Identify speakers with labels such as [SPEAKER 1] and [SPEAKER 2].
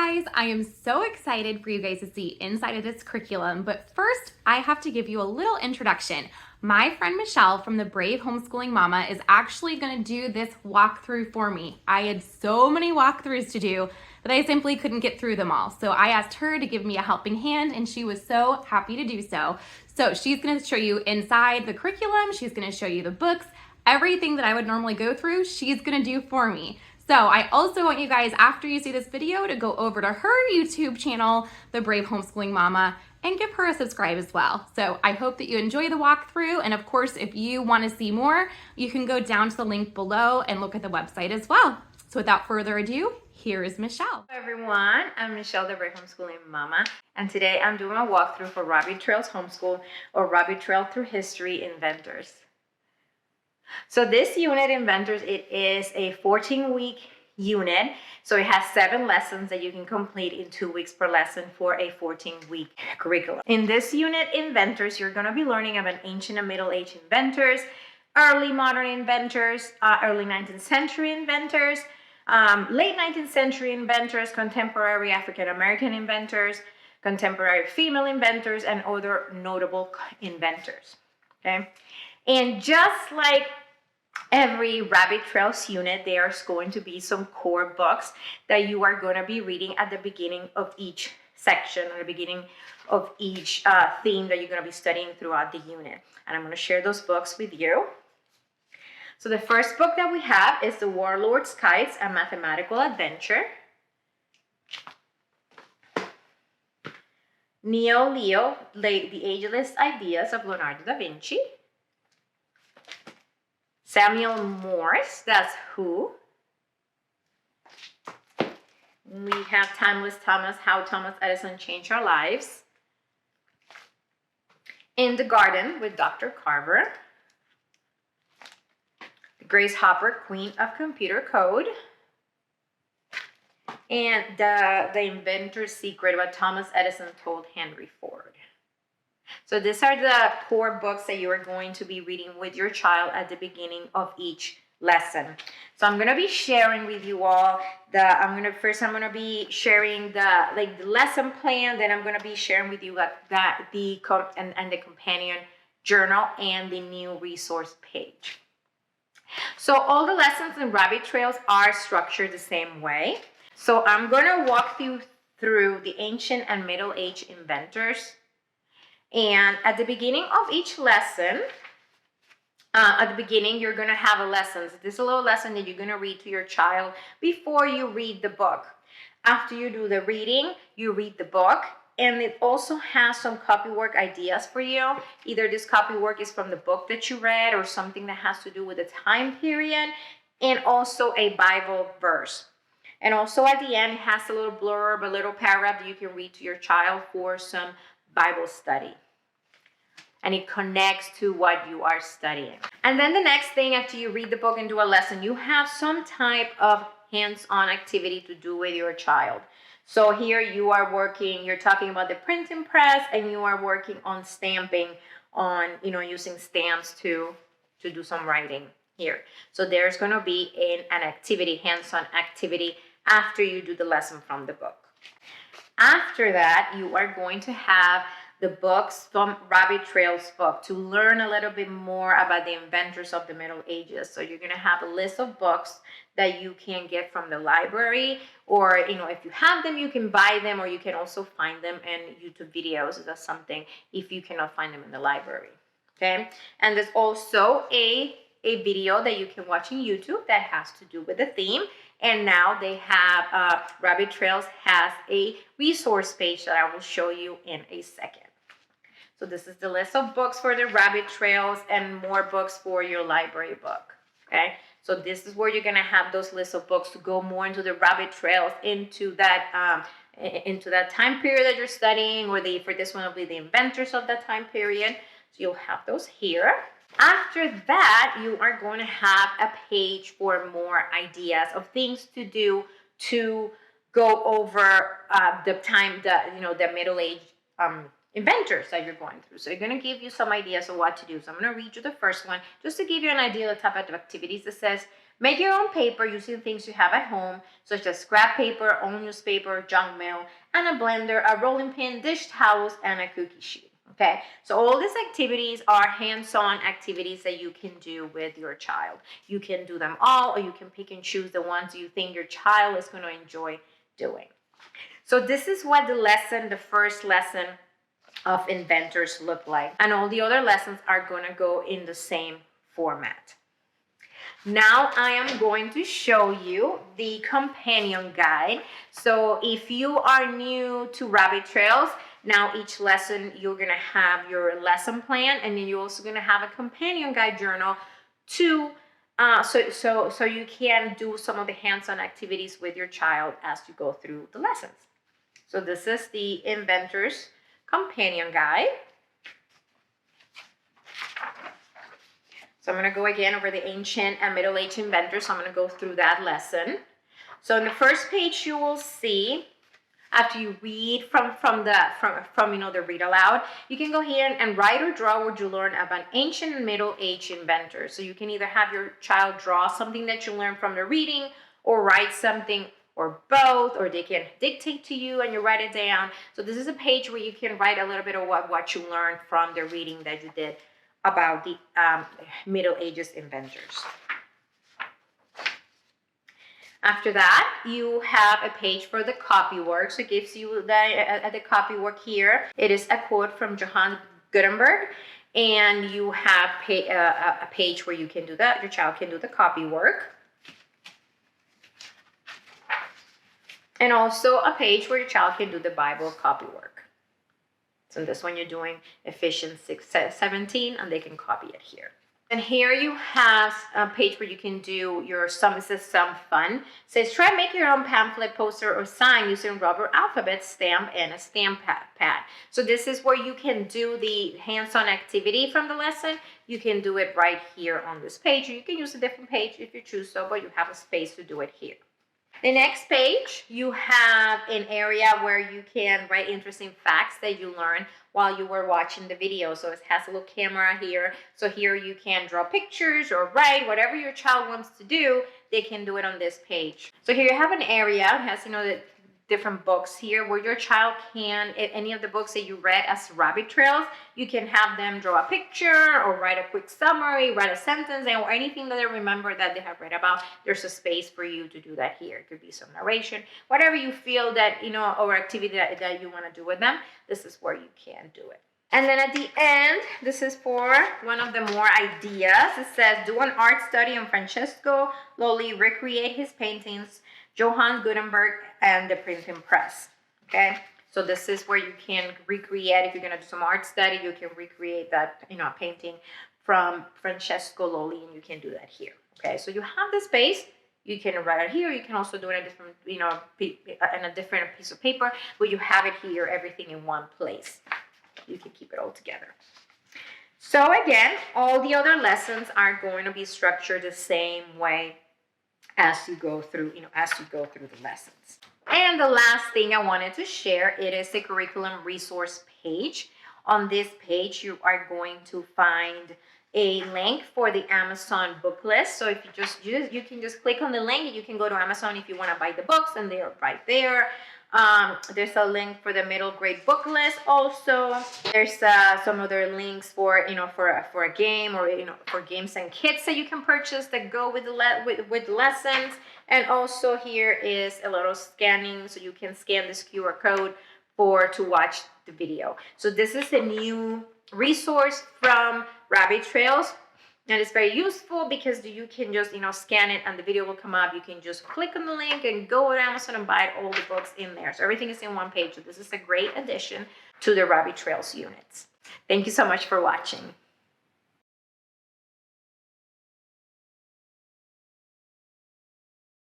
[SPEAKER 1] guys, I am so excited for you guys to see inside of this curriculum, but first I have to give you a little introduction. My friend Michelle from the Brave Homeschooling Mama is actually going to do this walkthrough for me. I had so many walkthroughs to do, but I simply couldn't get through them all. So I asked her to give me a helping hand, and she was so happy to do so. So she's going to show you inside the curriculum, she's going to show you the books, everything that I would normally go through, she's going to do for me. So I also want you guys, after you see this video, to go over to her YouTube channel, The Brave Homeschooling Mama, and give her a subscribe as well. So I hope that you enjoy the walkthrough. And of course, if you want to see more, you can go down to the link below and look at the website as well. So without further ado, here is Michelle.
[SPEAKER 2] Hello everyone, I'm Michelle, the Brave Homeschooling Mama, and today I'm doing a walkthrough for Rabbit Trails Homeschool or Rabbit Trail Through History Inventors. So this unit, Inventors, it is a 14-week unit. So it has 7 lessons that you can complete in 2 weeks per lesson for a 14-week curriculum. In this unit, Inventors, you're going to be learning about ancient and Middle Age inventors, early modern inventors, early 19th century inventors, late 19th century inventors, contemporary African American inventors, contemporary female inventors, and other notable inventors. Okay. And just like every Rabbit Trails unit, there's going to be some core books that you are going to be reading at the beginning of each section, at the beginning of each theme that you're going to be studying throughout the unit. And I'm going to share those books with you. So the first book that we have is The Warlord's Kites, A Mathematical Adventure. Leo, The Ageless Ideas of Leonardo da Vinci. Samuel Morse, that's Who. We have Timeless Thomas, How Thomas Edison Changed Our Lives. In the Garden with Dr. Carver. Grace Hopper, Queen of Computer Code. And the Inventor's Secret, what Thomas Edison told Henry Ford. So these are the core books that you are going to be reading with your child at the beginning of each lesson. So I'm going to be sharing with you all I'm going to be sharing the lesson plan, then I'm going to be sharing with you the companion journal and the new resource page. So all the lessons in Rabbit Trails are structured the same way. So I'm going to walk you through the ancient and Middle Age inventors. And at the beginning of each lesson, you're going to have a lesson. So this is a little lesson that you're going to read to your child before you read the book. After you do the reading, you read the book. And it also has some copywork ideas for you. Either this copywork is from the book that you read or something that has to do with the time period, and also a Bible verse. And also at the end, it has a little blurb, a little paragraph that you can read to your child for some Bible study. And it connects to what you are studying. And then the next thing, after you read the book and do a lesson, you have some type of hands-on activity to do with your child. So here you are you're talking about the printing press, and you are working on stamping, on using stamps to do some writing here. So there's going to be an activity, hands-on activity, after you do the lesson from the book. After that, you are going to have the books from Rabbit Trails book to learn a little bit more about the inventors of the Middle Ages. So you're going to have a list of books that you can get from the library, or if you have them, you can buy them, or you can also find them in YouTube videos. That's something if you cannot find them in the library. Okay, and there's also a video that you can watch on YouTube that has to do with the theme. And now they have Rabbit Trails has a resource page that I will show you in a second. So this is the list of books for the Rabbit Trails and more books for your library book. Okay, so this is where you're going to have those lists of books to go more into the Rabbit Trails, into that time period that you're studying, or for this one will be the inventors of that time period. So you'll have those here. After that, you are going to have a page for more ideas of things to do to go over the Middle Age inventors that you're going through. So you're going to give you some ideas of what to do. So I'm going to read you the first one just to give you an idea of the type of activities. It says, Make your own paper using things you have at home, such as scrap paper, old newspaper, junk mail, and a blender, a rolling pin, dish towels, and a cookie sheet. Okay, so all these activities are hands-on activities that you can do with your child. You can do them all, or you can pick and choose the ones you think your child is going to enjoy doing. So this is what the first lesson of Inventors look like. And all the other lessons are going to go in the same format. Now I am going to show you the companion guide. So if you are new to Rabbit Trails, now each lesson you're going to have your lesson plan, and then you're also going to have a companion guide journal to so you can do some of the hands-on activities with your child as you go through the lessons. So this is the Inventors companion guide. So I'm going to go again over the ancient and Middle Age inventors. So I'm going to go through that lesson. So in the first page, you will see, after you read from the read aloud, you can go here and write or draw what you learn about ancient and Middle Age inventors. So you can either have your child draw something that you learned from the reading, or write something, or both, or they can dictate to you and you write it down. So this is a page where you can write a little bit of what you learned from the reading that you did about the Middle Ages inventors. After that, you have a page for the copywork. So it gives you the copywork here. It is a quote from Johannes Gutenberg, and you have a page where you can do that. Your child can do the copywork. And also a page where your child can do the Bible copywork. So this one you're doing Ephesians 6:17, and they can copy it here. And here you have a page where you can do your some fun. It says try to make your own pamphlet, poster, or sign using rubber alphabet stamp and a stamp pad. So this is where you can do the hands-on activity from the lesson. You can do it right here on this page. You can use a different page if you choose so, but you have a space to do it here. The next page, you have an area where you can write interesting facts that you learned while you were watching the video. So it has a little camera here. So here you can draw pictures or write whatever your child wants to do. They can do it on this page. So here you have an area. It has, the different books here where your child can, any of the books that you read as Rabbit Trails, you can have them draw a picture or write a quick summary, write a sentence, or anything that they remember that they have read about. There's a space for you to do that here. It could be some narration, whatever you feel that, or activity that you want to do with them, this is where you can do it. And then at the end, this is for one of the more ideas. It says, do an art study on Francesco Lolli, recreate his paintings, Johannes Gutenberg, and the printing press. Okay, so this is where you can recreate. If you're going to do some art study, you can recreate that, a painting from Francesco Lolli, and you can do that here. Okay, so you have the space. You can write it here. You can also do it in a different, in a different piece of paper, but you have it here, everything in one place. You can keep it all together. So again, all the other lessons are going to be structured the same way as you go through, the lessons. And the last thing I wanted to share, it is the curriculum resource page. On this page, you are going to find a link for the Amazon book list. So if you can just click on the link, and you can go to Amazon if you want to buy the books, and they're right there. There's a link for the middle grade book list. Also, there's some other links for a game, or for games and kits that you can purchase that go with with lessons. And also here is a little scanning, so you can scan this QR code to watch the video. So this is a new resource from Rabbit Trails. And it's very useful because you can just, scan it and the video will come up. You can just click on the link and go to Amazon and buy all the books in there. So everything is in one page. So this is a great addition to the Rabbit Trails units. Thank you so much for watching.